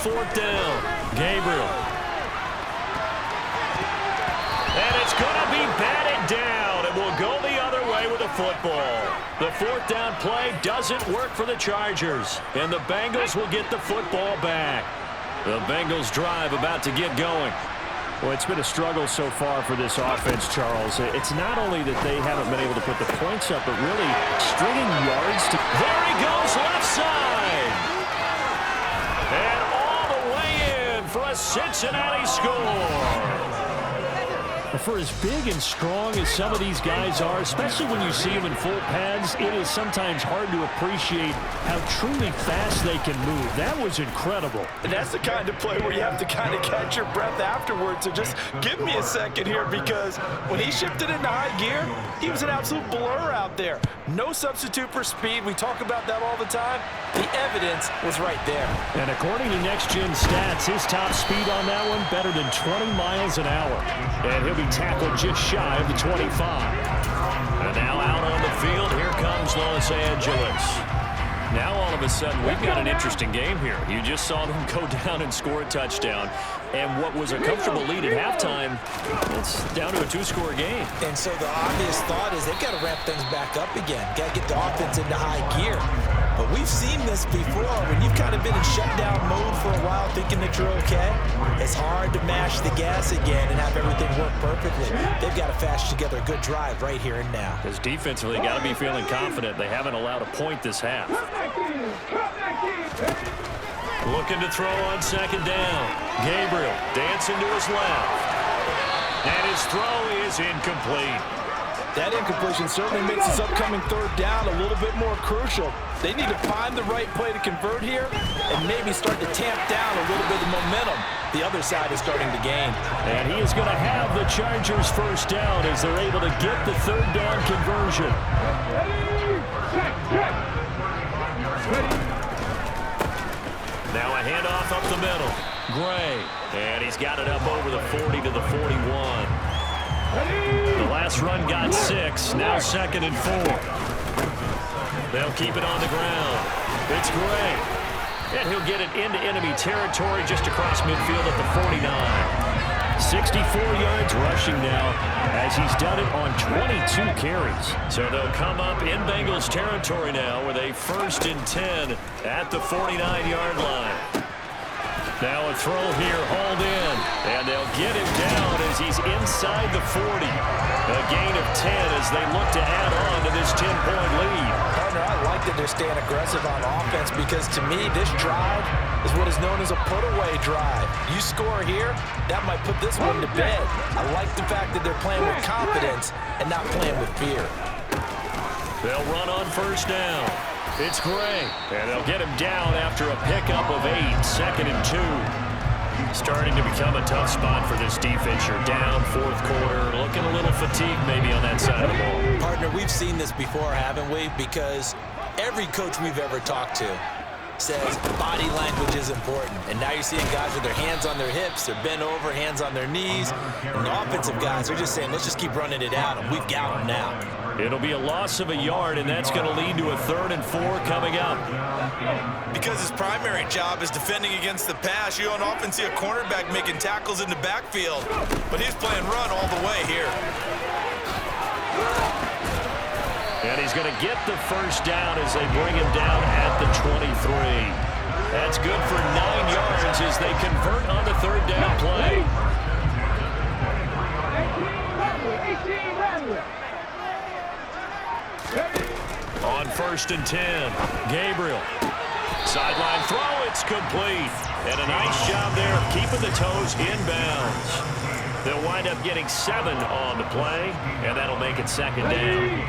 fourth down. Gabriel. And it's going to be batted down. It will go the other way with the football. The fourth down play doesn't work for the Chargers, and the Bengals will get the football back. The Bengals drive about to get going. Well, it's been a struggle so far for this offense, Charles. It's not only that they haven't been able to put the points up, but really stringing yards to... There he goes, left side. And all the way in for a Cincinnati score. For as big and strong as some of these guys are, especially when you see them in full pads, it is sometimes hard to appreciate how truly fast they can move. That was incredible. And that's the kind of play where you have to kind of catch your breath afterwards. So just give me a second here, because when he shifted into high gear, he was an absolute blur out there. No substitute for speed. We talk about that all the time. The evidence was right there. And according to Next Gen Stats, his top speed on that one better than 20 miles an hour. And he'll be tackled just shy of the 25. And now out on the field, here comes Los Angeles. Now all of a sudden, we've got an interesting game here. You just saw them go down and score a touchdown. And what was a comfortable lead at halftime, it's down to a two-score game. And so the obvious thought is they've got to ramp things back up again. Got to get the offense into high gear. But we've seen this before when you've kind of been in shutdown mode for a while thinking that you're okay. It's hard to mash the gas again and have everything work perfectly. They've got to fash together a good drive right here and now. Because defensively, got to be feeling confident. They haven't allowed a point this half. Looking to throw on second down. Gabriel dancing to his left. And his throw is incomplete. That incompletion certainly makes this upcoming third down a little bit more crucial. They need to find the right play to convert here and maybe start to tamp down a little bit of momentum. The other side is starting to gain. And he is going to have the Chargers first down as they're able to get the third down conversion. Now a handoff up the middle. Gray. And he's got it up over the 40 to the 41. The last run got 6. Now 2nd and 4. They'll keep it on the ground. It's Gray. And he'll get it into enemy territory just across midfield at the 49. 64 yards rushing now as he's done it on 22 carries. So they'll come up in Bengals territory now with a 1st and 10 at the 49-yard line. Now a throw here, hauled in, and they'll get him down as he's inside the 40. A gain of 10 as they look to add on to this 10-point lead. Partner, I like that they're staying aggressive on offense because to me, this drive is what is known as a put-away drive. You score here, that might put this one to bed. I like the fact that they're playing with confidence and not playing with fear. They'll run on first down. It's Gray, and they'll get him down after a pickup of 8, 2nd and 2. Starting to become a tough spot for this defense. You're down 4th quarter, looking a little fatigued maybe on that side of the ball. Partner, we've seen this before, haven't we? Because every coach we've ever talked to says body language is important. And now you're seeing guys with their hands on their hips, they're bent over, hands on their knees. And the offensive guys are just saying, let's just keep running it out, and we've got them now. It'll be a loss of a yard, and that's going to lead to a 3rd and 4 coming up. Because his primary job is defending against the pass, you don't often see a cornerback making tackles in the backfield. But he's playing run all the way here. And he's going to get the first down as they bring him down at the 23. That's good for 9 yards as they convert on the 3rd down play. On 1st and 10, Gabriel. Sideline throw, it's complete. And a nice job there of keeping the toes inbounds. They'll wind up getting 7 on the play, and that'll make it 2nd down.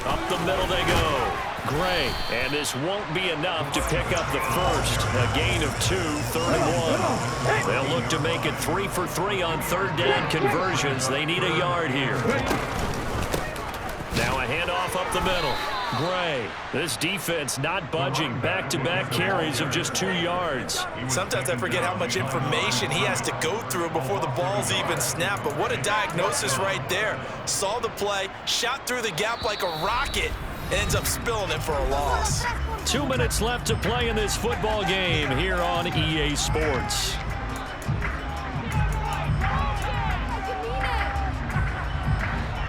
Up the middle they go. Gray, and this won't be enough to pick up the first. A gain of 2, 3rd and 1. They'll look to make it 3 for 3 on 3rd down conversions. They need a yard here. Now a handoff up the middle. Gray, this defense not budging. Back-to-back carries of just 2 yards. Sometimes I forget how much information he has to go through before the ball's even snapped. But what a diagnosis right there. Saw the play, shot through the gap like a rocket, ends up spilling it for a loss. 2 minutes left to play in this football game here on EA Sports.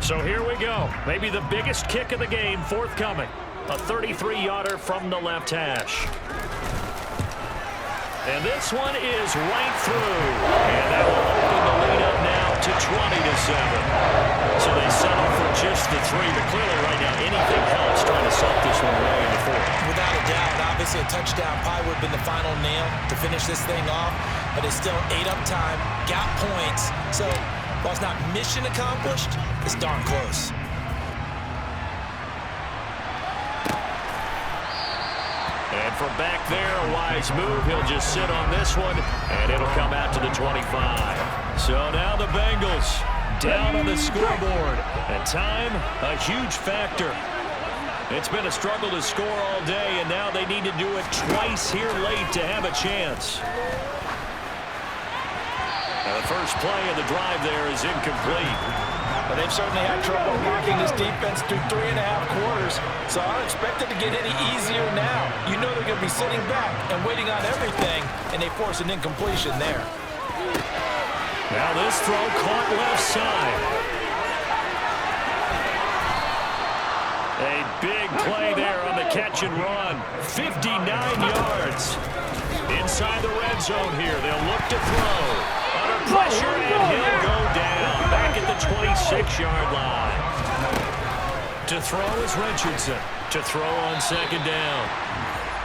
So here we go. Maybe the biggest kick of the game forthcoming. A 33-yarder from the left hash. And this one is right through. And that will open the lead up now to 20-7. So they settle for just the 3. But clearly right now anything helps trying to salt this one away in the 4th. Without a doubt, obviously a touchdown probably would have been the final nail to finish this thing off. But it's still 8 up time, got points. So while it's not mission accomplished, it's darn close. And from back there, a wise move. He'll just sit on this one, and it'll come out to the 25. So now the Bengals down on the scoreboard. And time, a huge factor. It's been a struggle to score all day, and now they need to do it twice here late to have a chance. And the first play of the drive there is incomplete. But they've certainly had trouble blocking this defense through 3.5 quarters, so I don't expect it to get any easier now. You know they're going to be sitting back and waiting on everything, and they force an incompletion there. Now this throw caught left side. A big play there on the catch and run. 59 yards. Inside the red zone here, they'll look to throw. Under pressure, and he'll go down. Back at the 26-yard line. To throw is Richardson. To throw on second down.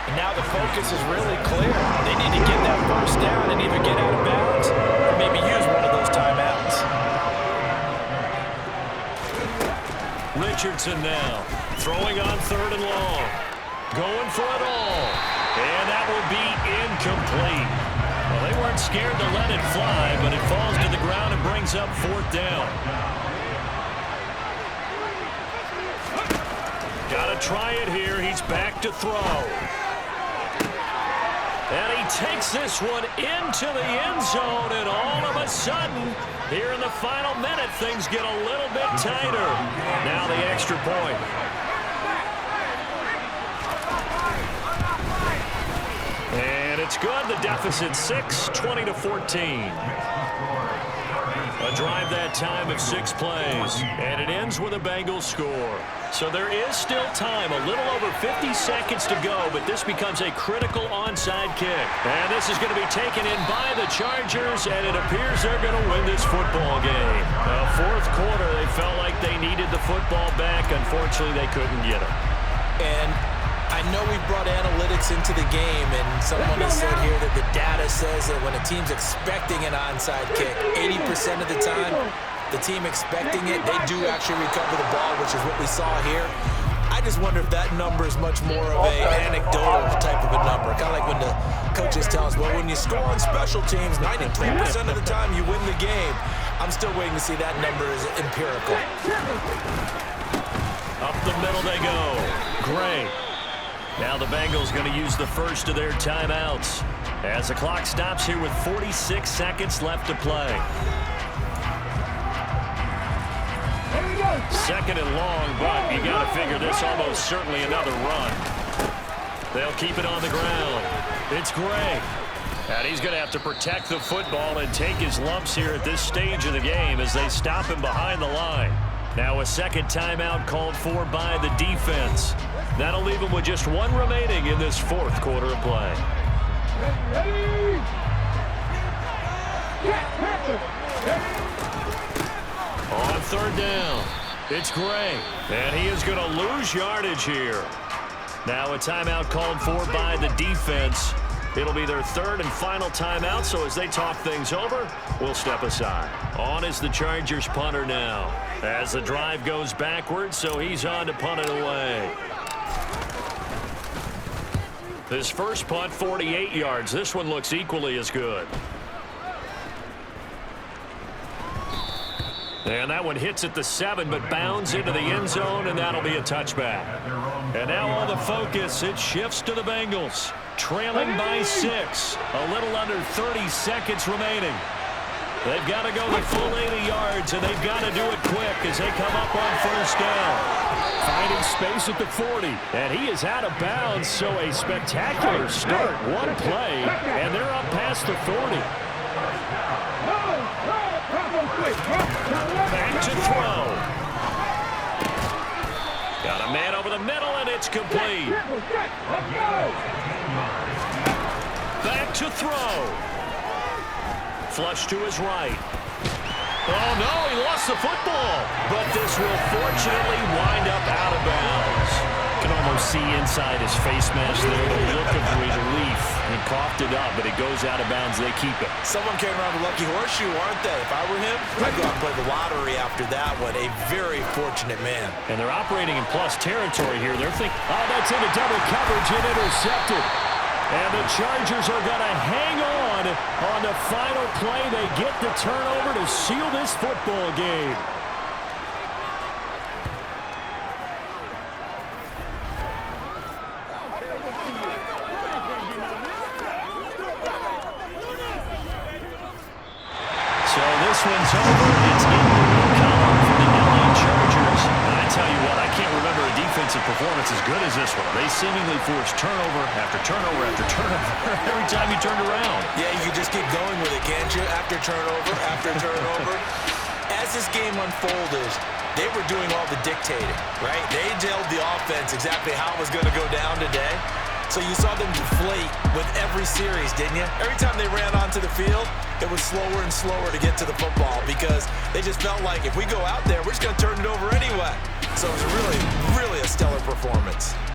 And now the focus is really clear. They need to get that first down and either get out of bounds or maybe use one of those timeouts. Richardson now. Throwing on 3rd and long. Going for it all. And that will be incomplete. Well, they weren't scared to let it fly, but it falls to the ground and brings up 4th down. Got to try it here. He's back to throw. And he takes this one into the end zone, and all of a sudden, here in the final minute, things get a little bit tighter. Now the extra point. And it's good. The deficit 6, 20-14. A drive that time of 6 plays, and it ends with a Bengals score. So there is still time, a little over 50 seconds to go, but this becomes a critical onside kick. And this is going to be taken in by the Chargers, and it appears they're going to win this football game. 4th quarter, they felt like they needed the football back. Unfortunately, they couldn't get it. And I know we brought analytics into the game, and someone has said here that the data says that when a team's expecting an onside kick, 80% of the time, the team expecting it, they do actually recover the ball, which is what we saw here. I just wonder if that number is much more of an anecdotal type of a number. Kind of like when the coaches tell us, well, when you score on special teams, 93% of the time you win the game. I'm still waiting to see that number is empirical. Up the middle they go. Gray. Now the Bengals going to use the first of their timeouts as the clock stops here with 46 seconds left to play. 2nd and long, but you got to figure this almost certainly another run. They'll keep it on the ground. It's Gray. And he's going to have to protect the football and take his lumps here at this stage of the game as they stop him behind the line. Now a second timeout called for by the defense. That'll leave him with just 1 remaining in this 4th quarter of play. On 3rd down, it's Gray. And he is going to lose yardage here. Now a timeout called for by the defense. It'll be their 3rd and final timeout, so as they talk things over, we'll step aside. On is the Chargers punter now. As the drive goes backwards, so he's on to punt it away. This first punt, 48 yards. This one looks equally as good. And that one hits at the 7, but bounds into the end zone, and that'll be a touchback. And now all the focus, it shifts to the Bengals. Trailing by 6. A little under 30 seconds remaining. They've got to go the full 80 yards, and they've got to do it quick as they come up on first down. Finding space at the 40, and he is out of bounds, so a spectacular start. One play, and they're up past the 40. Back to throw. Got a man over the middle, and it's complete. Back to throw. Flush to his right. Oh, no, he lost the football. But this will fortunately wind up out of bounds. You can almost see inside his face mask there, the look of relief. He coughed it up, but it goes out of bounds. They keep it. Someone came around the lucky horseshoe, aren't they? If I were him, I'd go out and play the lottery after that one. A very fortunate man. And they're operating in plus territory here. They're thinking, oh, that's into double coverage and intercepted. And the Chargers are going to hang on the final play. They get the turnover to seal this football game. So this one's over. It's in the column for the LA Chargers. And I tell you what, I can't remember a defensive performance as good as this one. They seemingly forced turnover after turnover after turnover every time you turned around. Yeah, you can just keep going with it, can't you? After turnover. As this game unfolded, they were doing all the dictating, right? They told the offense exactly how it was going to go down today. So you saw them deflate with every series, didn't you? Every time they ran onto the field, it was slower and slower to get to the football because they just felt like if we go out there, we're just going to turn it over anyway. So it was really, really a stellar performance.